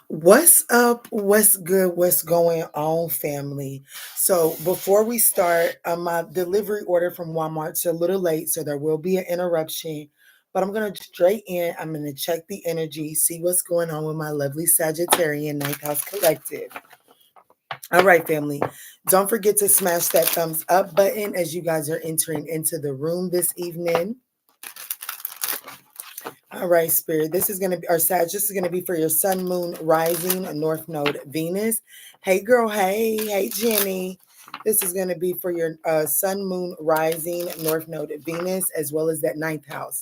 What's up? What's good? What's going on, family? So before we start, my delivery order from Walmart's a little late, so there will be an interruption. But I'm gonna straight in. I'm gonna check the energy, see what's going on with my lovely Sagittarian Ninth House Collective. All right, family. Don't forget to smash that thumbs up button as you guys are entering into the room this evening. All right, Spirit. This is going to be our Sag. This is going to be for your Sun, Moon, Rising, North Node, Venus. Hey, girl. Hey, Jenny. This is going to be for your Sun, Moon, Rising, North Node, Venus, as well as that ninth house.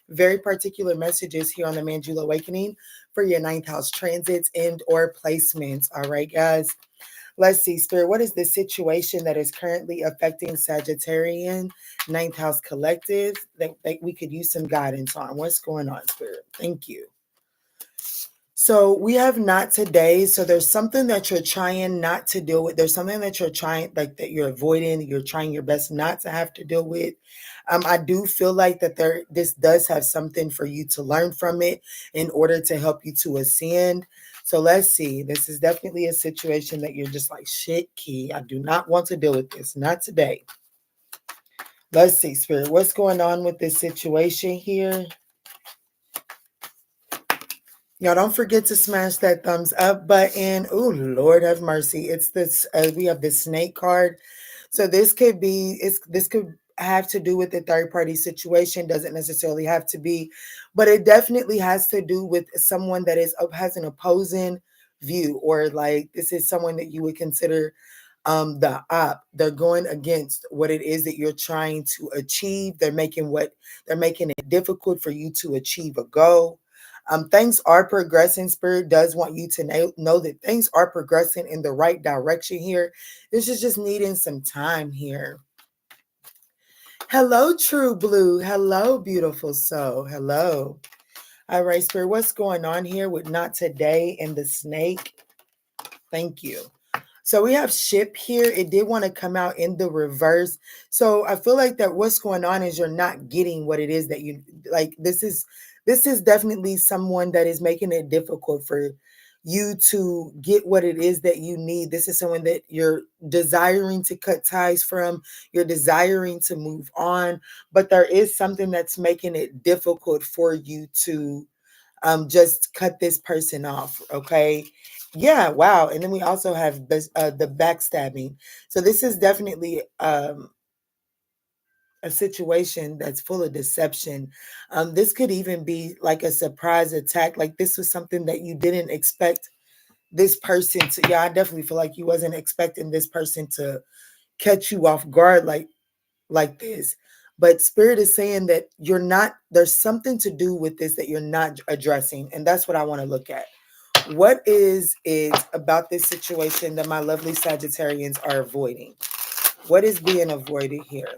Very particular messages here on the Manjula Awakening for your ninth house transits and or placements. All right, guys. Let's see, Spirit, what is the situation that is currently affecting Sagittarian ninth house collective that we could use some guidance on? What's going on, Spirit? Thank you. So we have not today. So there's something that you're trying not to deal with. There's something that you're trying, like that you're avoiding. You're trying your best not to have to deal with. I do feel like that this does have something for you to learn from it in order to help you to ascend. So let's see. This is definitely a situation that you're just like, shit, Key. I do not want to deal with this. Not today. Let's see, Spirit. What's going on with this situation here? Y'all don't forget to smash that thumbs up button. Oh, Lord have mercy. It's this, we have the snake card. So this could be, this could have to do with the third party situation. Doesn't necessarily have to be, but it definitely has to do with someone that has an opposing view, or like this is someone that you would consider the op. They're going against what it is that you're trying to achieve. They're making it difficult for you to achieve a goal. Things are progressing. Spirit does want you to know that things are progressing in the right direction here. This is just needing some time here. Hello, True Blue. Hello, beautiful soul. Hello. All right, Spirit, what's going on here with not today and the snake? Thank you. So we have ship here. It did want to come out in the reverse. So I feel like that what's going on is you're not getting what it is that you like. This is definitely someone that is making it difficult for you to get what it is that you need. This is someone that you're desiring to cut ties from. You're desiring to move on, but there is something that's making it difficult for you to just cut this person off. Okay. Yeah, wow. And then we also have the backstabbing. So this is definitely a situation that's full of deception. This could even be like a surprise attack. Like this was something that you didn't expect this person to. Yeah, I definitely feel like you wasn't expecting this person to catch you off guard like this. But Spirit is saying that there's something to do with this that you're not addressing. And that's what I want to look at. What is it about this situation that my lovely Sagittarians are avoiding? What is being avoided here?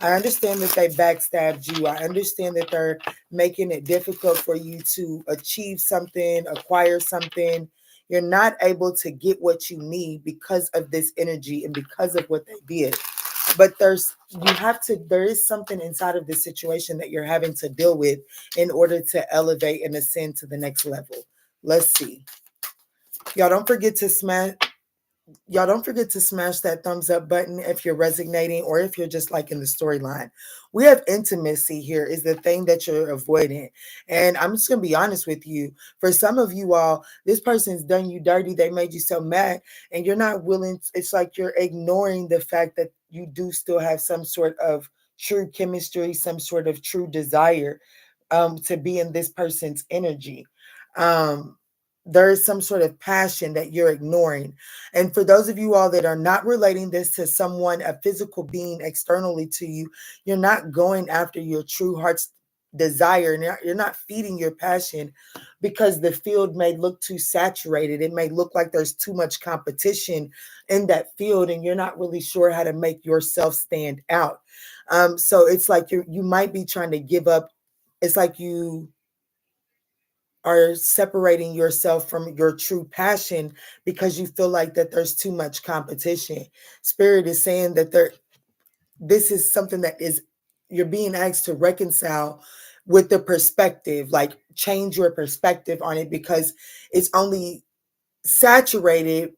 I understand that they backstabbed you. I understand that they're making it difficult for you to achieve something, acquire something. You're not able to get what you need because of this energy and because of what they did. But there is something inside of this situation that you're having to deal with in order to elevate and ascend to the next level. Let's see. Y'all don't forget to smash that thumbs up button if you're resonating or if you're just liking the storyline. We have intimacy here is the thing that you're avoiding. And I'm just going to be honest with you. For some of you all, this person's done you dirty. They made you so mad and you're not willing. It's like you're ignoring the fact that you do still have some sort of true chemistry, some sort of true desire to be in this person's energy. There is some sort of passion that you're ignoring. And for those of you all that are not relating this to someone, a physical being externally to you, you're not going after your true heart's desire. And you're not feeding your passion because the field may look too saturated. It may look like there's too much competition in that field and you're not really sure how to make yourself stand out. So it's like you might be trying to give up. It's like you are separating yourself from your true passion because you feel like that there's too much competition. Spirit is saying that this is something that you're being asked to reconcile with the perspective, like change your perspective on it because it's only saturated,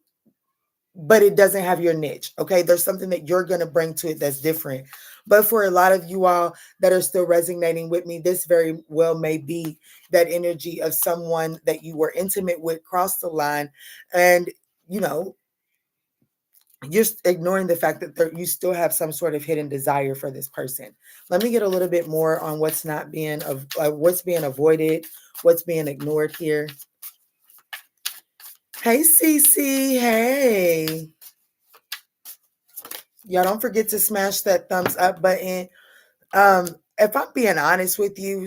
but it doesn't have your niche. Okay, there's something that you're going to bring to it that's different. But for a lot of you all that are still resonating with me, this very well may be that energy of someone that you were intimate with crossed the line, and you know, you're ignoring the fact that you still have some sort of hidden desire for this person. Let me get a little bit more on what's not being of what's being avoided, what's being ignored here. Hey, Cece. Hey. Y'all don't forget to smash that thumbs up button. If I'm being honest with you,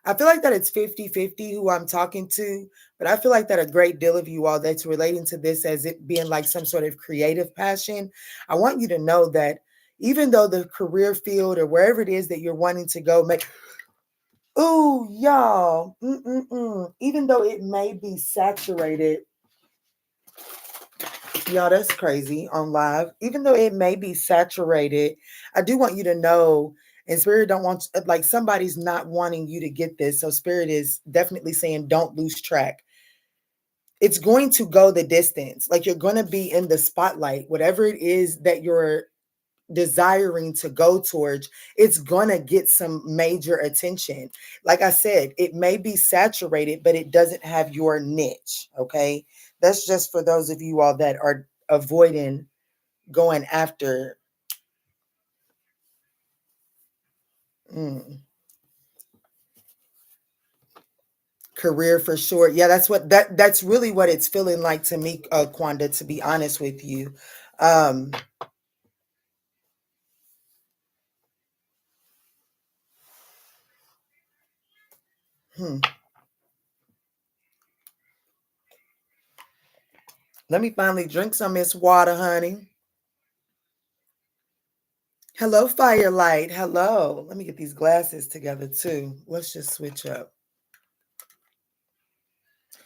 I feel like that it's 50-50 who I'm talking to, but I feel like that a great deal of you all that's relating to this as it being like some sort of creative passion. I want you to know that even though the career field or wherever it is that you're wanting to go ooh, y'all, even though it may be saturated, y'all, that's crazy on live. Even though it may be saturated, I do want you to know, and Spirit don't want, like somebody's not wanting you to get this. So Spirit is definitely saying, don't lose track. It's going to go the distance. Like you're going to be in the spotlight, whatever it is that you're desiring to go towards, it's going to get some major attention. Like I said, it may be saturated, but it doesn't have your niche. Okay. That's just for those of you all that are avoiding going after. Career for sure. Yeah, that's really what it's feeling like to me, Quanda, to be honest with you. Um, hmm. Let me finally drink some of this water, honey. Hello, Firelight. Hello. Let me get these glasses together too. Let's just switch up.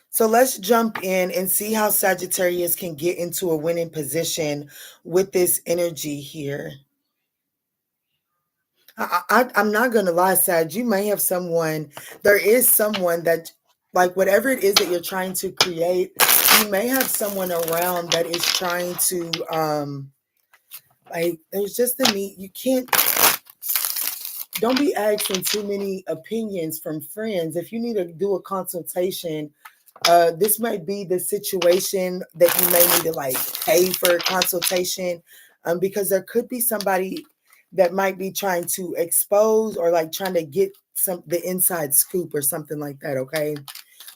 So let's jump in and see how Sagittarius can get into a winning position with this energy here. I'm not going to lie, Sag. You may have someone, there is someone that, like whatever it is that you're trying to create, you may have someone around that is trying to, like, there's just a need. You can't, don't be asking too many opinions from friends. If you need to do a consultation, this might be the situation that you may need to like pay for a consultation, because there could be somebody that might be trying to expose or like trying to get the inside scoop or something like that. Okay,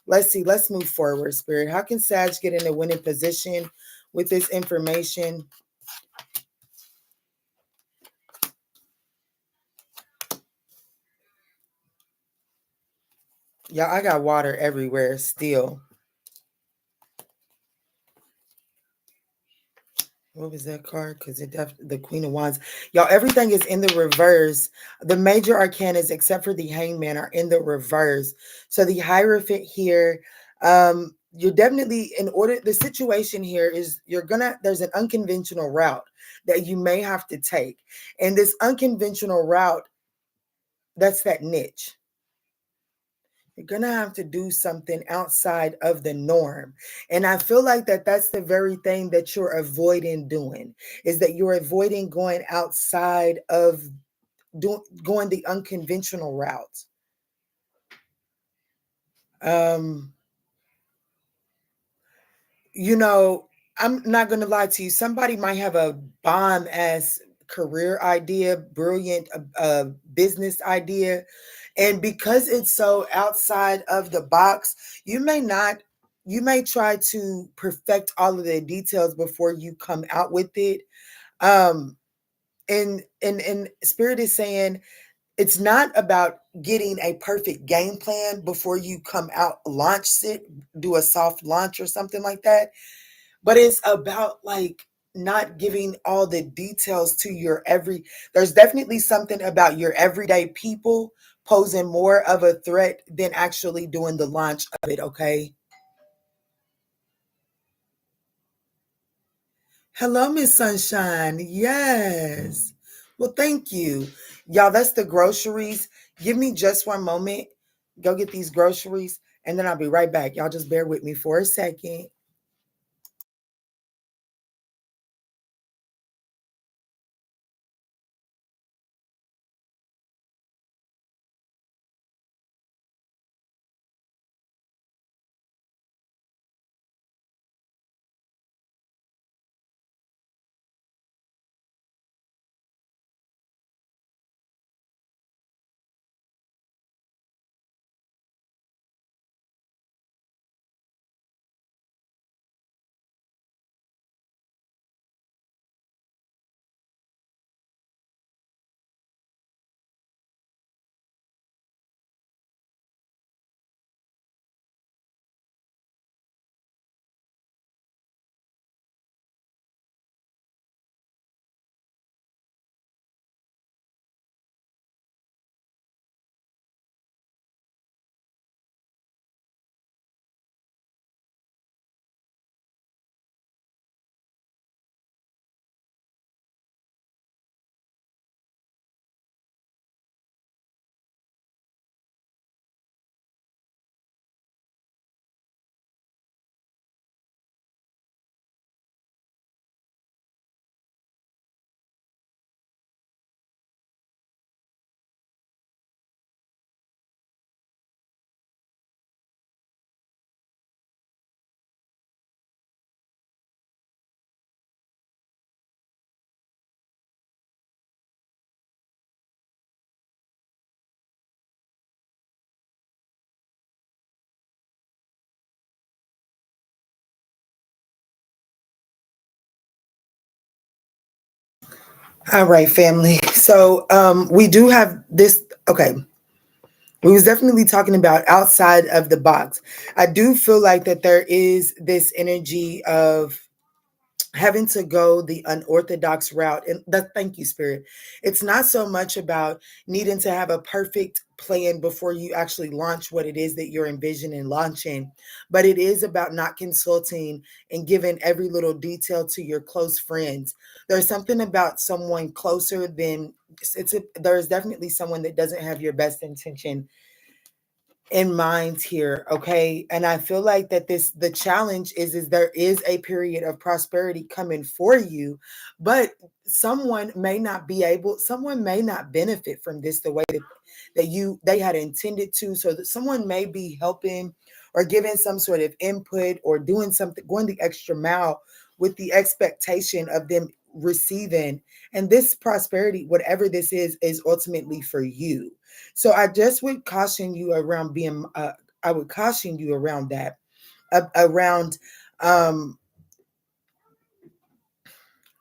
let's see. Let's move forward, Spirit. How can Sag get in a winning position with this information? Yeah, I got water everywhere still. What was that card? Because the Queen of Wands. Y'all, everything is in the reverse. The major arcanas, except for the Hangman, are in the reverse. So the Hierophant here, you're definitely, in order, the situation here is there's an unconventional route that you may have to take. And this unconventional route, that's that niche. You're going to have to do something outside of the norm. And I feel like that's the very thing that you're avoiding doing, is that you're avoiding going outside of going the unconventional route. You know, I'm not going to lie to you. Somebody might have a bomb ass career idea, brilliant business idea. And because it's so outside of the box, you may try to perfect all of the details before you come out with it. And Spirit is saying it's not about getting a perfect game plan before you come out, launch it, do a soft launch or something like that. But it's about like not giving all the details to there's definitely something about your everyday people posing more of a threat than actually doing the launch of it. Okay. Hello, Miss Sunshine. Yes. Well, thank you. Y'all, that's the groceries. Give me just one moment. Go get these groceries and then I'll be right back. Y'all just bear with me for a second. All right, family. So we do have this. Okay. We was definitely talking about outside of the box. I do feel like that there is this energy of having to go the unorthodox route. And thank you, Spirit. It's not so much about needing to have a perfect plan before you actually launch what it is that you're envisioning launching, but it is about not consulting and giving every little detail to your close friends. There's something about someone closer than there's definitely someone that doesn't have your best intention in mind here, okay? And I feel like that the challenge is there is a period of prosperity coming for you, but someone may not benefit from this the way that they had intended to, so that someone may be helping or giving some sort of input or doing something, going the extra mile with the expectation of them receiving. And this prosperity, whatever this is ultimately for you. So I just would caution you around being. I would caution you around that, around um,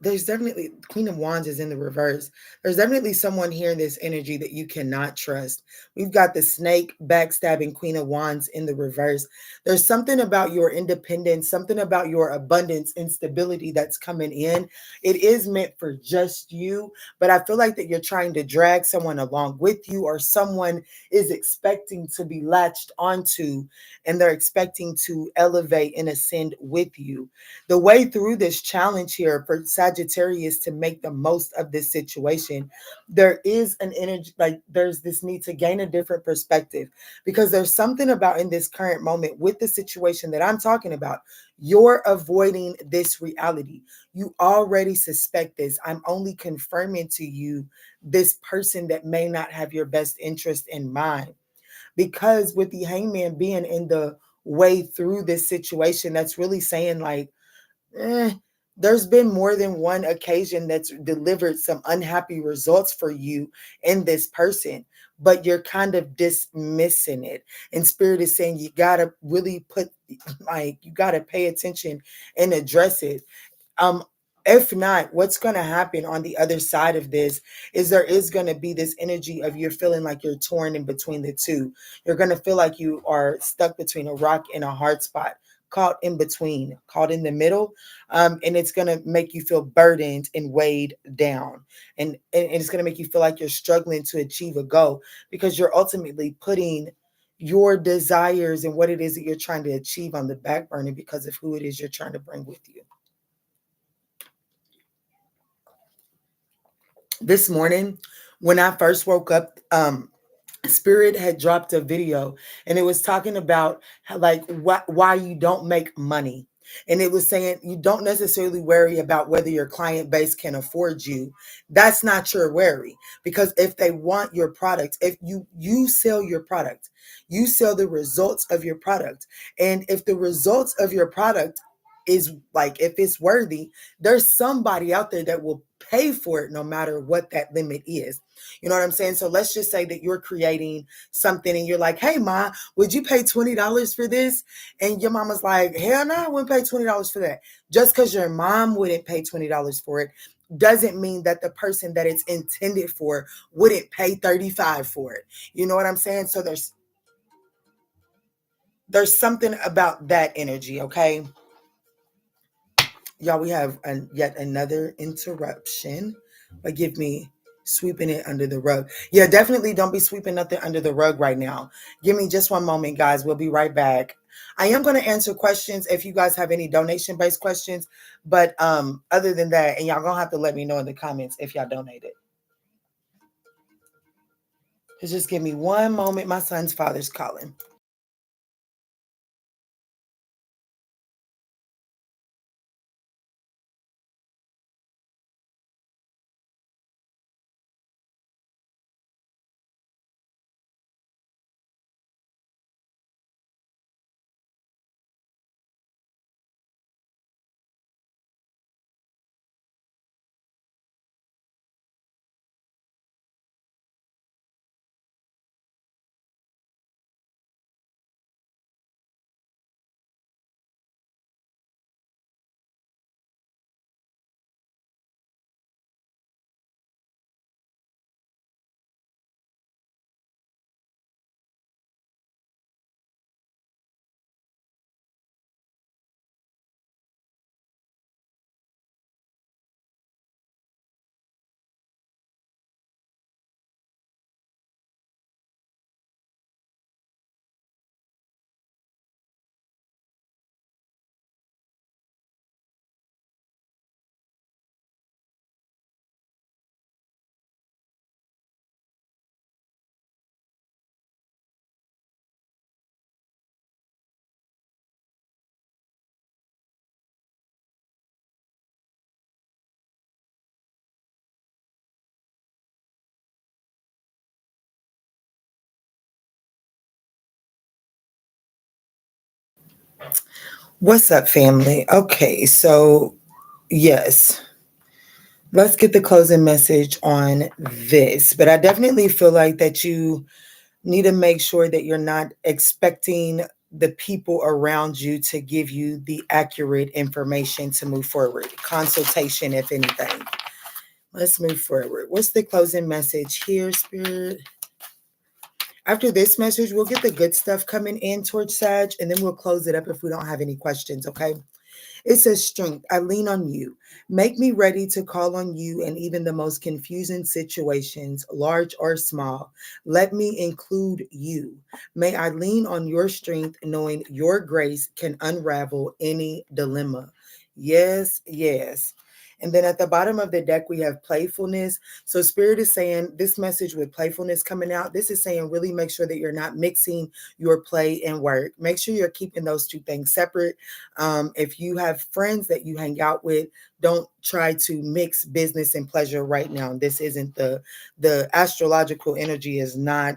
there's definitely Queen of Wands is in the reverse. There's definitely someone here in this energy that you cannot trust. We've got the snake backstabbing Queen of Wands in the reverse. There's something about your independence, something about your abundance and stability that's coming in. It is meant for just you, but I feel like that you're trying to drag someone along with you, or someone is expecting to be latched onto and they're expecting to elevate and ascend with you. The way through this challenge here for Sagittarius to make the most of this situation, there is an energy, like there's this need to gain a different perspective, because there's something about in this current moment with the situation that I'm talking about. You're avoiding this reality. You already suspect this. I'm only confirming to you this person that may not have your best interest in mind. Because with the hangman being in the way through this situation, that's really saying like, eh, there's been more than one occasion that's delivered some unhappy results for you in this person, but you're kind of dismissing it. And Spirit is saying you gotta really you gotta pay attention and address it. um if not, what's going to happen on the other side of this is there is going to be this energy of you're feeling like you're torn in between the two. You're going to feel like you are stuck between a rock and a hard spot, caught in between, caught in the middle. And it's going to make you feel burdened and weighed down, and it's going to make you feel like you're struggling to achieve a goal, because you're ultimately putting your desires and what it is that you're trying to achieve on the back burner because of who it is you're trying to bring with you. This morning when I first woke up, Spirit had dropped a video, and it was talking about how, like, why you don't make money. And it was saying you don't necessarily worry about whether your client base can afford you. That's not your worry, because if they want your product, if you sell your product, you sell the results of your product. And if the results of your product is like, if it's worthy, there's somebody out there that will pay for it no matter what that limit is. You know what I'm saying? So let's just say that you're creating something and you're like, hey, Ma, would you pay $20 for this? And your mama's like, hell no, I wouldn't pay $20 for that. Just because your mom wouldn't pay $20 for it doesn't mean that the person that it's intended for wouldn't pay 35 for it. You know what I'm saying? So there's something about that energy, okay? Y'all, we have yet another interruption. But give me sweeping it under the rug. Yeah, definitely don't be sweeping nothing under the rug right now. Give me just one moment, guys. We'll be right back. I am going to answer questions if you guys have any donation-based questions. But other than that, and y'all going to have to let me know in the comments if y'all donated. Just give me one moment. My son's father's calling. What's up, family? Okay, so yes, let's get the closing message on this. But I definitely feel like that you need to make sure that you're not expecting the people around you to give you the accurate information to move forward. Consultation, if anything. Let's move forward. What's the closing message here, Spirit? After this message, we'll get the good stuff coming in towards Sag, and then we'll close it up if we don't have any questions, okay? It says, strength, I lean on you. Make me ready to call on you in even the most confusing situations, large or small. Let me include you. May I lean on your strength, knowing your grace can unravel any dilemma. Yes, yes. And then at the bottom of the deck, we have playfulness. So Spirit is saying this message with playfulness coming out. This is saying really make sure that you're not mixing your play and work. Make sure you're keeping those two things separate. If you have friends that you hang out with, don't try to mix business and pleasure right now. This isn't the astrological energy is not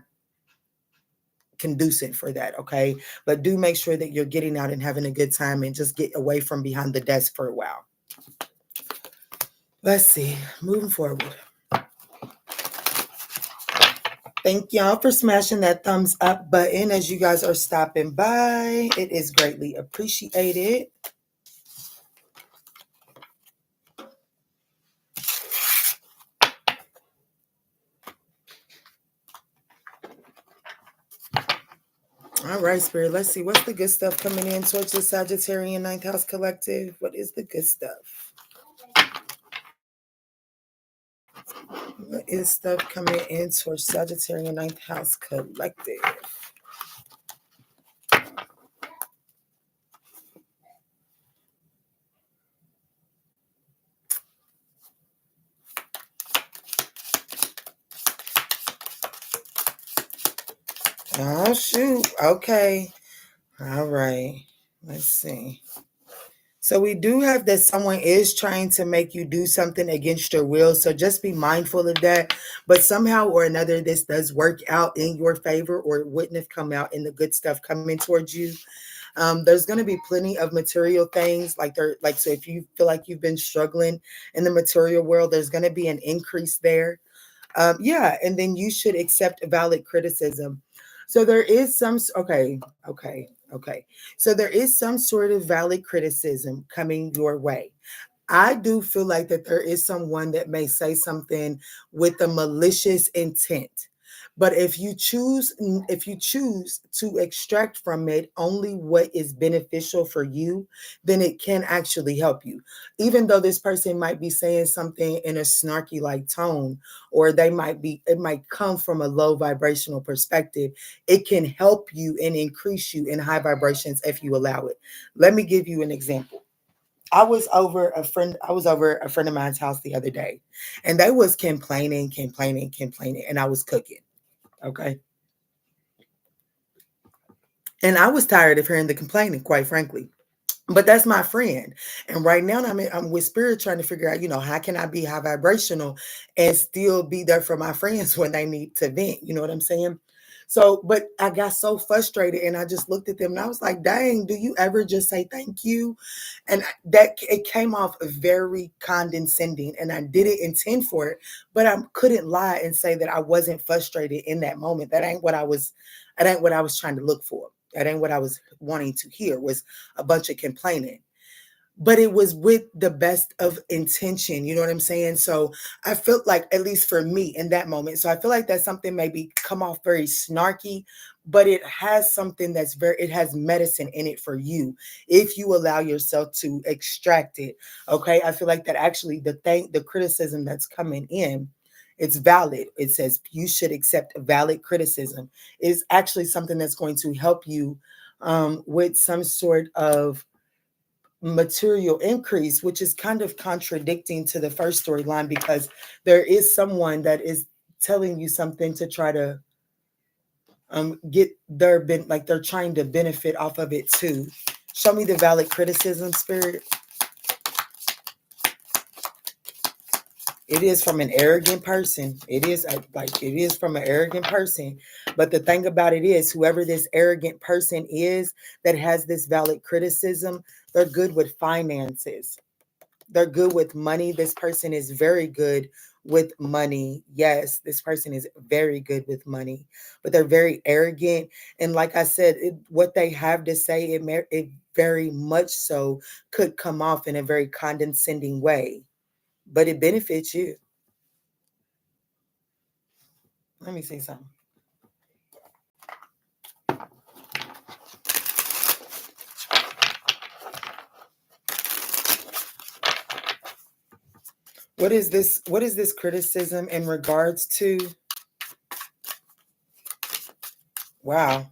conducive for that, okay? But do make sure that you're getting out and having a good time and just get away from behind the desk for a while. Let's see, moving forward. Thank y'all for smashing that thumbs up button as you guys are stopping by. It is greatly appreciated. All right, Spirit. Let's see. What's the good stuff coming in towards the Sagittarian Ninth House Collective? What is the good stuff? What is stuff coming in towards Sagittarian Ninth House Collective? Oh, shoot. Okay. All right. Let's see. So we do have that someone is trying to make you do something against your will. So just be mindful of that. But somehow or another, this does work out in your favor, or it wouldn't have come out in the good stuff coming towards you. There's going to be plenty of material things so if you feel like you've been struggling in the material world, there's going to be an increase there. Yeah. And then you should accept valid criticism. So there is okay. So there is some sort of valid criticism coming your way. I do feel like that there is someone that may say something with a malicious intent. But if you choose to extract from it only what is beneficial for you, then it can actually help you. Even though this person might be saying something in a snarky like tone, or it might come from a low vibrational perspective, it can help you and increase you in high vibrations if you allow it. Let me give you an example. I was over a friend of mine's house the other day, and they was complaining, and I was cooking. Okay. And I was tired of hearing the complaining, quite frankly. But that's my friend. And right now I'm with Spirit trying to figure out, how can I be high vibrational and still be there for my friends when they need to vent? You know what I'm saying? So, but I got so frustrated and I just looked at them and I was like, dang, do you ever just say thank you? And that it came off very condescending, and I didn't intend for it, but I couldn't lie and say that I wasn't frustrated in that moment. That ain't what I was trying to look for. That ain't what I was wanting to hear, was a bunch of complaining. But it was with the best of intention. You know what I'm saying? So I felt like, at least for me in that moment, so I feel like that something maybe come off very snarky, but it has something it has medicine in it for you if you allow yourself to extract it. Okay. I feel like that actually the criticism that's coming in, it's valid. It says you should accept valid criticism, is actually something that's going to help you with some sort of material increase, which is kind of contradicting to the first storyline, because there is someone that is telling you something to try to get like they're trying to benefit off of it too. Show me the valid criticism, Spirit. It is from an arrogant person. It is it is from an arrogant person. But the thing about it is, whoever this arrogant person is that has this valid criticism, they're good with finances. They're good with money. This person is very good with money. Yes, this person is very good with money, but they're very arrogant. And like I said, what they have to say, it very much so could come off in a very condescending way, but it benefits you. Let me say something. What is this? What is this criticism in regards to? Wow.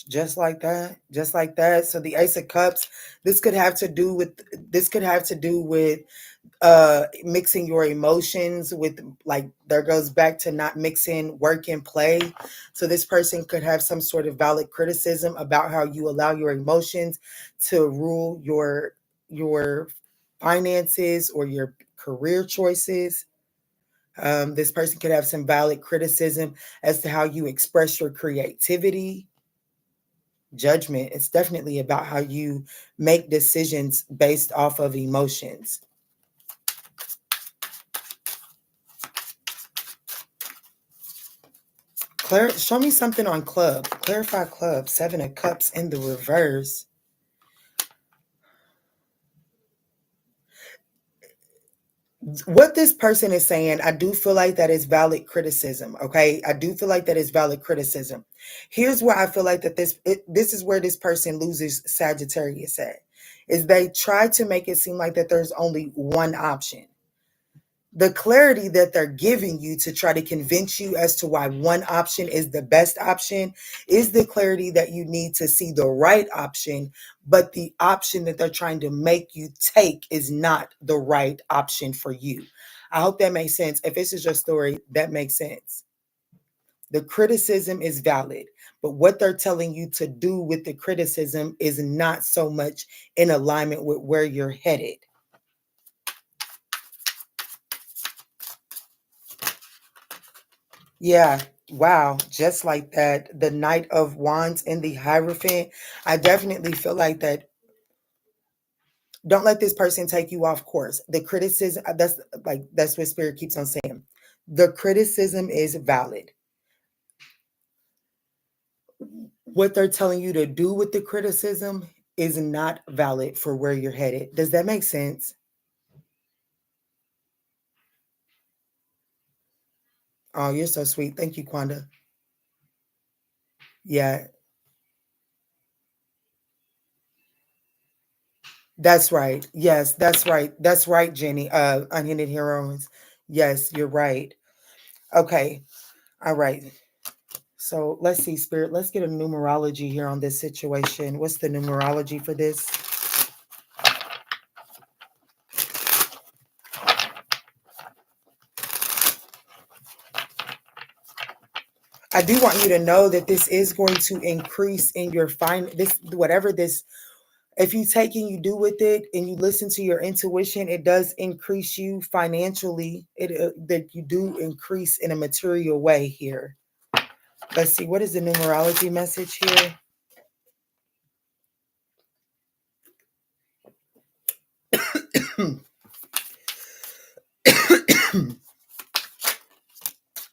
Just like that. Just like that. So the Ace of Cups, this could have to do with mixing your emotions with, like, there goes back to not mixing work and play. So this person could have some sort of valid criticism about how you allow your emotions to rule your finances or your career choices. This person could have some valid criticism as to how you express your creativity. Judgment, it's definitely about how you make decisions based off of emotions. Show me something on club. Clarify club. 7 of Cups in the reverse. What this person is saying, I do feel like that is valid criticism. Okay, I do feel like that is valid criticism. Here's where I feel like that this is where this person loses Sagittarius at, is they try to make it seem like that there's only one option. The clarity that they're giving you to try to convince you as to why one option is the best option is the clarity that you need to see the right option, but the option that they're trying to make you take is not the right option for you. I hope that makes sense. If this is your story, that makes sense. The criticism is valid, but what they're telling you to do with the criticism is not so much in alignment with where you're headed. Yeah, wow, just like that. The Knight of Wands and the Hierophant. I definitely feel like that. Don't let this person take you off course. The criticism, that's what Spirit keeps on saying. The criticism is valid. What they're telling you to do with the criticism is not valid for where you're headed. Does that make sense? Oh, you're so sweet. Thank you, Kwanda. Yeah, that's right. Yes, that's right. That's right, Jenny. Unhindered Heroes. Yes, you're right. Okay. All right. So let's see, Spirit. Let's get a numerology here on this situation. What's the numerology for this? I do want you to know that this is going to increase in your this, whatever this, if you take and you do with it and you listen to your intuition, it does increase you financially. That you do increase in a material way here. Let's see, what is the numerology message here?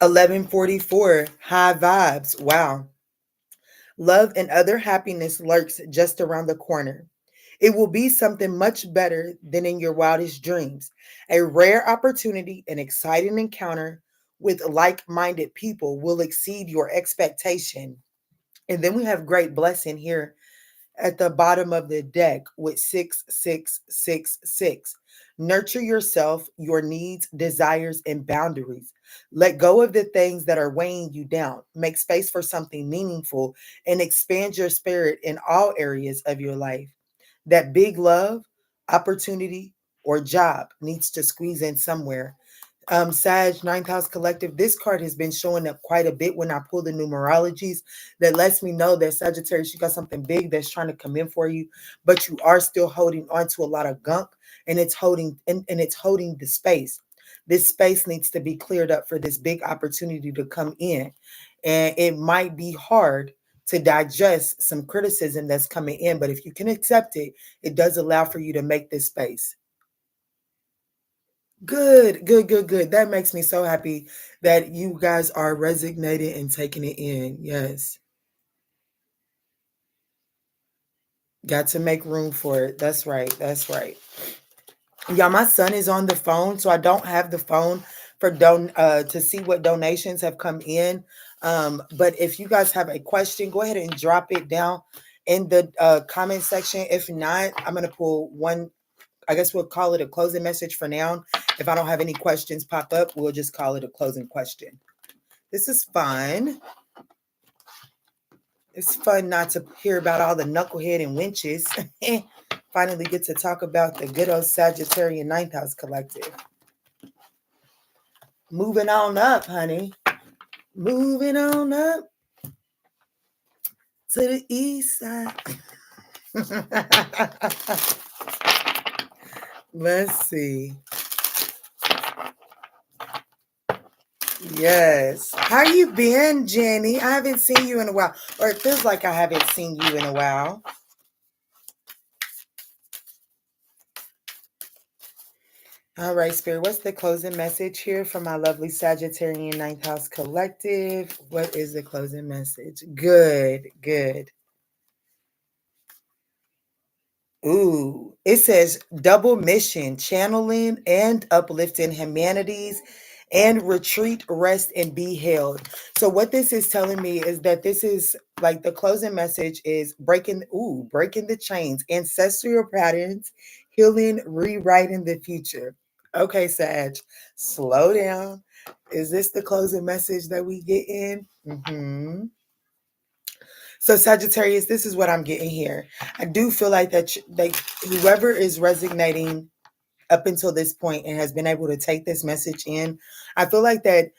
1144, high vibes. Wow. Love and other happiness lurks just around the corner. It will be something much better than in your wildest dreams. A rare opportunity, an exciting encounter with like minded people will exceed your expectation. And then we have great blessing here at the bottom of the deck with 6666. Nurture yourself, your needs, desires, and boundaries. Let go of the things that are weighing you down. Make space for something meaningful and expand your spirit in all areas of your life. That big love, opportunity, or job needs to squeeze in somewhere. Sag, Ninth House Collective, this card has been showing up quite a bit when I pull the numerologies. That lets me know that Sagittarius, you got something big that's trying to come in for you, but you are still holding on to a lot of gunk, and it's holding and it's holding the space. this space needs to be cleared up for this big opportunity to come in. And it might be hard to digest some criticism that's coming in, but if you can accept it, it does allow for you to make this space. Good, good, good, good. That makes me so happy that you guys are resonating and taking it in. Yes. Got to make room for it. That's right. That's right. Yeah, my son is on the phone, so I don't have the phone for to see what donations have come in. But if you guys have a question, go ahead and drop it down in the comment section. If not, I'm gonna pull one. I guess we'll call it a closing message for now. If I don't have any questions pop up, we'll just call it a closing question. This is fun. It's fun not to hear about all the knucklehead and winches. Finally get to talk about the good old Sagittarius ninth house collective. Moving on up, honey. Moving on up to the east side. Let's see. Yes. How you been, Jenny? I haven't seen you in a while. Or it feels like I haven't seen you in a while. All right, Spirit. What's the closing message here for my lovely Sagittarian ninth house collective? What is the closing message? Good, good. Ooh, it says double mission, channeling and uplifting humanities and retreat, rest, and be held. So what this is telling me is that this is like the closing message is breaking the chains, ancestral patterns, healing, rewriting the future. Okay, Sag, slow down. Is this the closing message that we get in? Mm-hmm. So Sagittarius, this is what I'm getting here. I do feel like that whoever is resonating up until this point and has been able to take this message in, I feel like that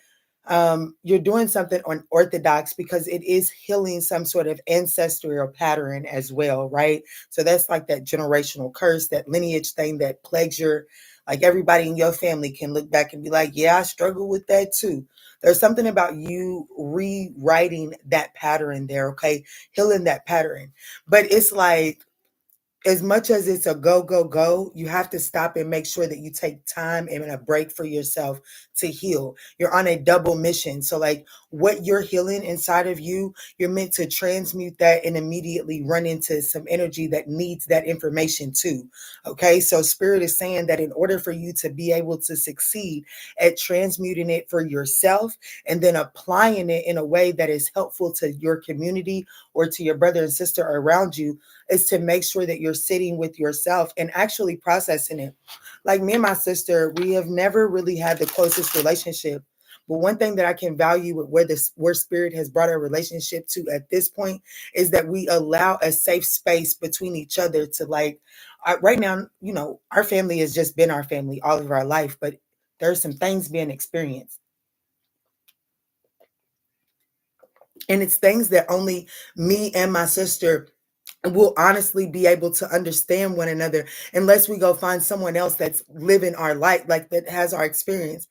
you're doing something unorthodox because it is healing some sort of ancestral pattern as well, right? So that's like that generational curse, that lineage thing that plagues your, like everybody in your family can look back and be like, yeah, I struggle with that too. There's something about you rewriting that pattern there, okay? Healing that pattern. But it's like, as much as it's a go, go, go, you have to stop and make sure that you take time and a break for yourself to heal. You're on a double mission. So like what you're healing inside of you, you're meant to transmute that and immediately run into some energy that needs that information too. Okay. So Spirit is saying that in order for you to be able to succeed at transmuting it for yourself and then applying it in a way that is helpful to your community or to your brother and sister around you, is to make sure that you're sitting with yourself and actually processing it. Like me and my sister, we have never really had the closest relationship. But one thing that I can value with where Spirit has brought our relationship to at this point is that we allow a safe space between each other to like, right now, you know, our family has just been our family all of our life, but there's some things being experienced. And it's things that only me and my sister will honestly be able to understand one another unless we go find someone else that's living our life, like that has our experience.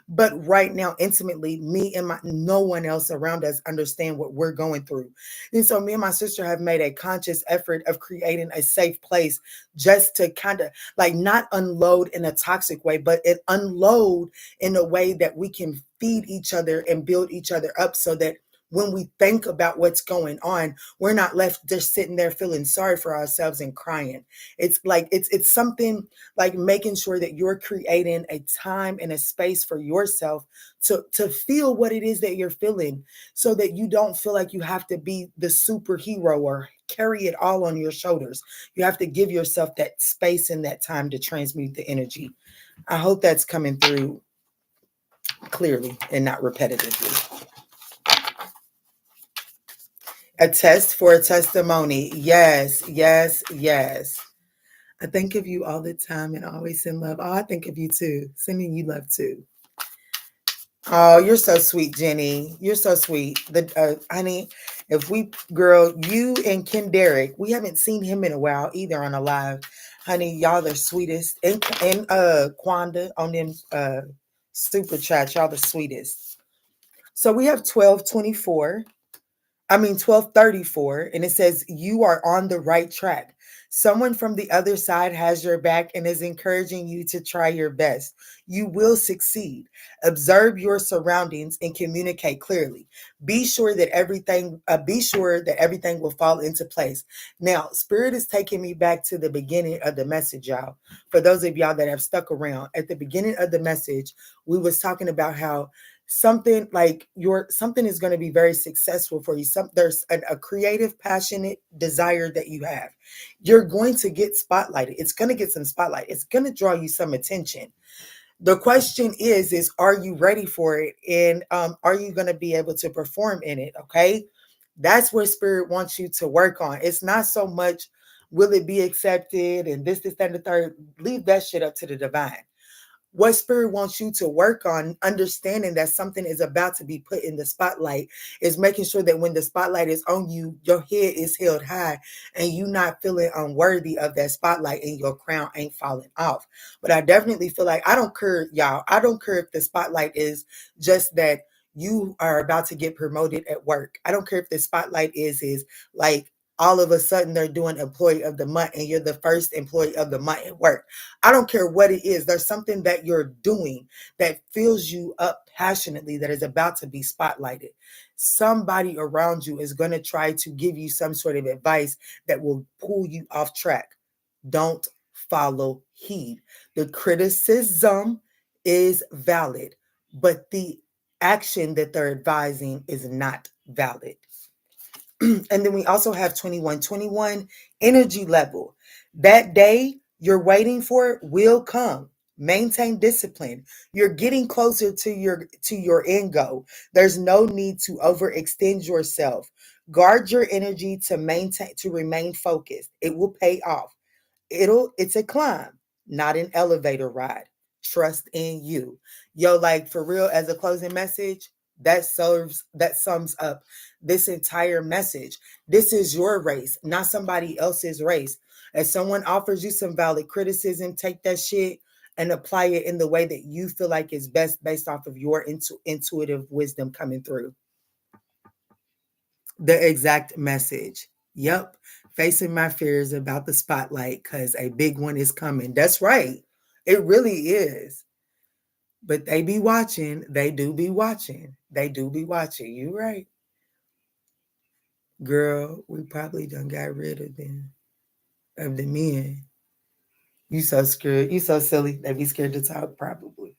But right now, intimately, me and no one else around us understand what we're going through. And so me and my sister have made a conscious effort of creating a safe place just to kind of like not unload in a toxic way, but it unload in a way that we can feed each other and build each other up so that when we think about what's going on, we're not left just sitting there feeling sorry for ourselves and crying. It's like it's something like making sure that you're creating a time and a space for yourself to feel what it is that you're feeling, so that you don't feel like you have to be the superhero or carry it all on your shoulders. You have to give yourself that space and that time to transmute the energy. I hope that's coming through clearly and not repetitively. A test for a testimony. Yes, yes, yes. I think of you all the time and always send love. Oh, I think of you too. Sending you love too. Oh, you're so sweet, Jenny. You're so sweet. Honey, if we, girl, you and Ken Derrick, we haven't seen him in a while either on a live. Honey, y'all the sweetest. And Quanda on them Super chat. Y'all the sweetest. So we have 1224. 1234, and it says, you are on the right track. Someone from the other side has your back and is encouraging you to try your best. You will succeed. Observe your surroundings and communicate clearly. Be sure that everything will fall into place. Now, Spirit is taking me back to the beginning of the message, y'all. For those of y'all that have stuck around, at the beginning of the message, we was talking about how something is going to be very successful for you. There's a creative, passionate desire that you have. You're going to get spotlighted. It's going to get some spotlight. It's going to draw you some attention. The question is are you ready for it? And are you going to be able to perform in it? Okay. That's where Spirit wants you to work on. It's not so much will it be accepted and this, that, and the third. Leave that shit up to the divine. What Spirit wants you to work on, understanding that something is about to be put in the spotlight, is making sure that when the spotlight is on you, your head is held high and you not feeling unworthy of that spotlight and your crown ain't falling off. But I definitely feel like, I don't care, y'all. I don't care if the spotlight is just that you are about to get promoted at work. I don't care if the spotlight is like all of a sudden they're doing employee of the month and you're the first employee of the month at work. I don't care what it is. There's something that you're doing that fills you up passionately that is about to be spotlighted. Somebody around you is going to try to give you some sort of advice that will pull you off track. Don't follow heed. The criticism is valid, but the action that they're advising is not valid. And then we also have 2121 energy level. That day you're waiting for will come. Maintain discipline. You're getting closer to your end goal. There's no need to overextend yourself. Guard your energy to remain focused. It will pay off. It's a climb, not an elevator ride. Trust in you. Yo, like for real, as a closing message, that sums up this entire message. This is your race, not somebody else's race. If someone offers you some valid criticism, take that shit and apply it in the way that you feel like is best based off of your intuitive wisdom coming through. The exact message. Yep. Facing my fears about the spotlight because a big one is coming. That's right. It really is. But they be watching. They do be watching. They do be watching. You right. Girl, we probably done got rid of them. Of the men. You so scared. You so silly. They be scared to talk, probably.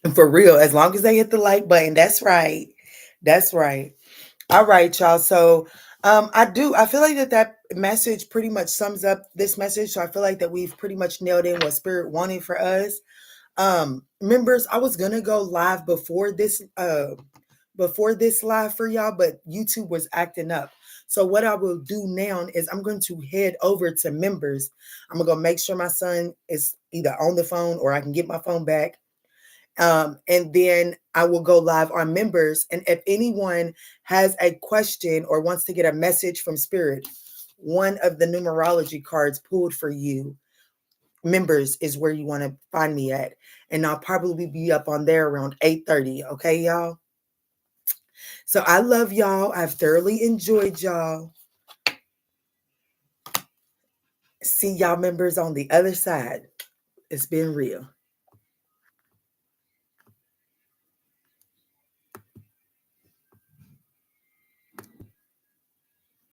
And for real, as long as they hit the like button, that's right. That's right. All right, y'all. So I feel like that message pretty much sums up this message. So I feel like that we've pretty much nailed in what Spirit wanted for us. Members, I was gonna go live before this live for y'all, but YouTube was acting up. So what I will do now is I'm going to head over to members. I'm gonna go make sure my son is either on the phone or I can get my phone back. And then I will go live on members. And if anyone has a question or wants to get a message from Spirit, one of the numerology cards pulled for you, members, is where you want to find me at. And I'll probably be up on there around 8:30. Okay, y'all? So I love y'all. I've thoroughly enjoyed y'all. See y'all members on the other side. It's been real.